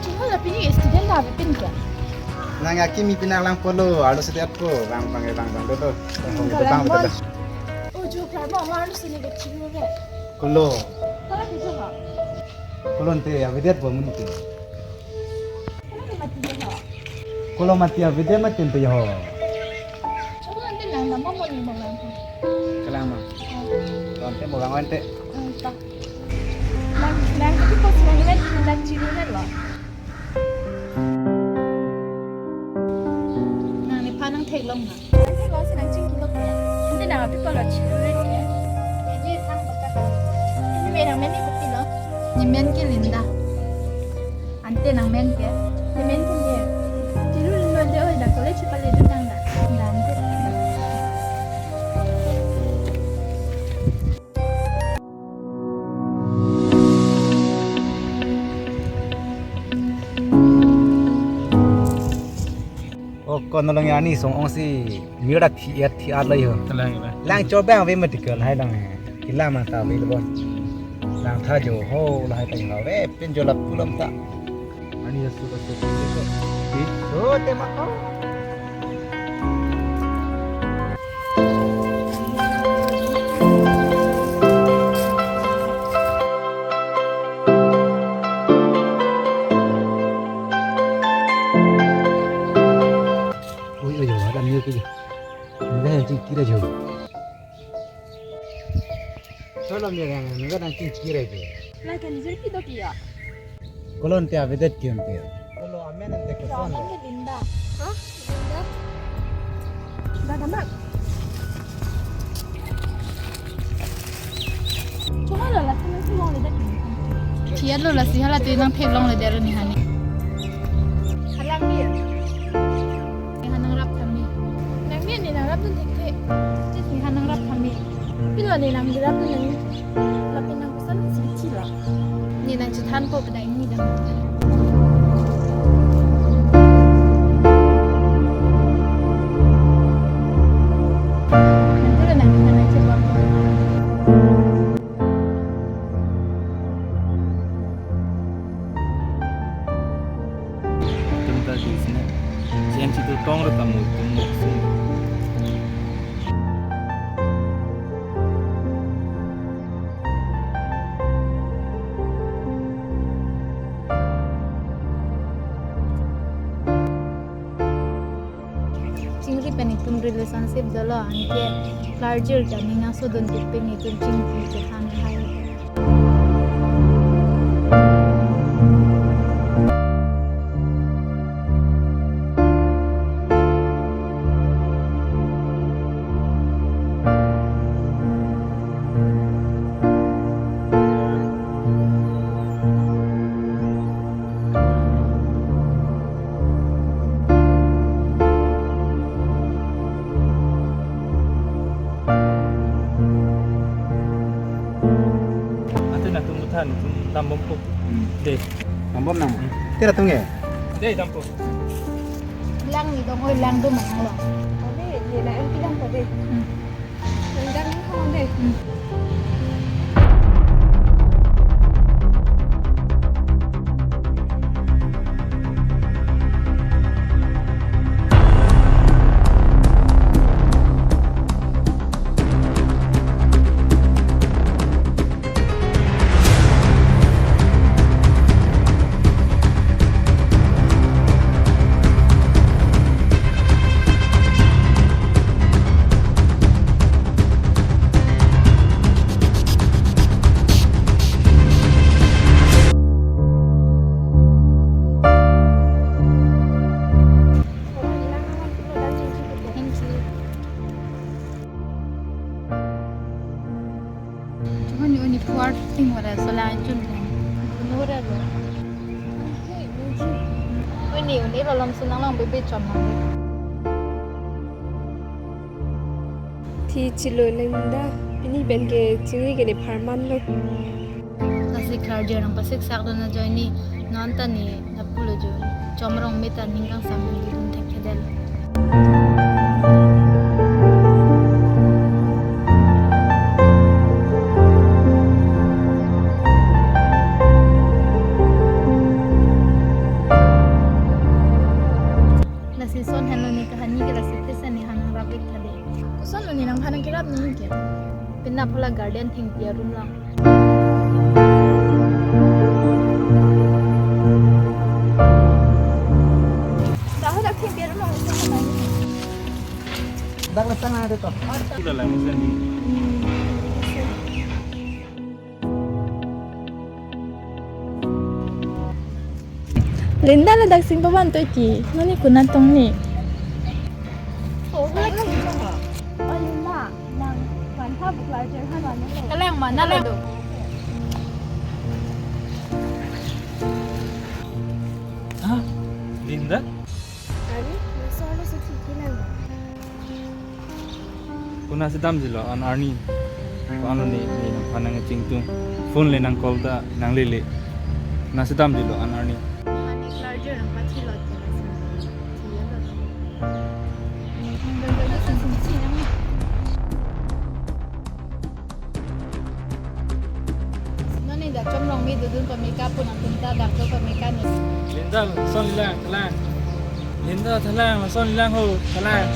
Cuma tapi ni student lah pin ke? Nang kimi pinalang polo, alo setiap ko, bang dulu. Bang betul. Oh, juga mama harus ini kecil ke? Kulo, Kalau gitu ha. kulon te ya vidyat bo mun te. Kalau mati dia ha. Kulo mati ya vidya matin te yo. Cuma nanti nang nama mau ni bang. Kelama. Konte mo bang ante. Tak. Nang tapi kau senang kan nang ciru kan lah. Nang ni panang tek long ha. Tek long senang ciru long ya. Nanti nang tapi kau lah ciru ni. Ini sang bekas. Ini memang ni betul lah. Ni men ke linda. Ante nang men ke. Ni men ke dia. Ciru linda dia dah kau le cepat le dendang dah. Dah ante. Kon nolong yani song ong si mira thi ar lai ho. Lang cho bang ve medical hai lang kila ma ta ve lo. Lang tha jo ho lai ta nga ve pin jo la pulam ta. Ani su ko su ko. Ti so te ma ko. Kira jauh. Kalau mereka enggak nanti kira je. Lagi ni jadi kita kia. Kalau nanti abedet kian kian. Kalau amen nanti kesan. Jangan ke Linda. Hah? Linda? Dah nampak? Cuma lah lah, cuma tu long le dah. Tiada lah sih, halat tu nang pek long le dah ni hani. Halang dia. Hanang rap kami. Nang dia ni nang rap tu tek. Jadi hanang rap kami. Bila ni nang rap tu nang lapin nang pesan sikit lah. Ni nang cetan kau pada ini dah. Nanti lah nang kita nak cepat. Tentang di sini, siang itu tong rekamu temu. Cingri penitum relationship dalo anke larger janinga so don dipeng itu cingri cetan hai. Tambom pun, deh, Ambom nang. Tira tunge. deh tambom. Lang ni dong oi lang do mang lo. Tadi dia nak anti dah tadi. Rendang ni kau deh. Cuma ni puar ting wala selanjut kan. Nura lo. Ni lo lam senang lang bebe cuma. Ti cilo lenda. Ini ben ke cingri ke ni parman lo. Kasi kerja orang pasik sak dan aja ini nonton ni napul aja. Cuma orang meta ningkang sambil duduk tek kedel. กูซ่อนอยู่ในนังพันนังกิรับนี่เกี่ยเป็นนับพลาการ์เดนทิ้งเปียรุมลังเราให้ดักทิ้งเปียรุมลังใช่ไหม dak la sana de to Sudah lah macam ni. Linda la dak sing paban to ki nani kunan tong ni โอ้ก็เลยคิดว่าอันนี้น่ะนางวันถ้าบุกเราเจอข้างหลังนั่นเลย ka lang man na lang Hah? Linda? อันนี้มันซ้อนได้สักทีที่นั่น Kuna sedam je lo an Arni. Anu ni nang panang cing tu. Phone le nang call ta nang lele. Na sedam je lo an Arni. hani larger ang pati lot ka na sa tiyan lot nani dak chom long mi dudun pa mi ka pun ang punta dak to pa mi ka ni Linda son lilang telang. Linda telang son lilang ho telang.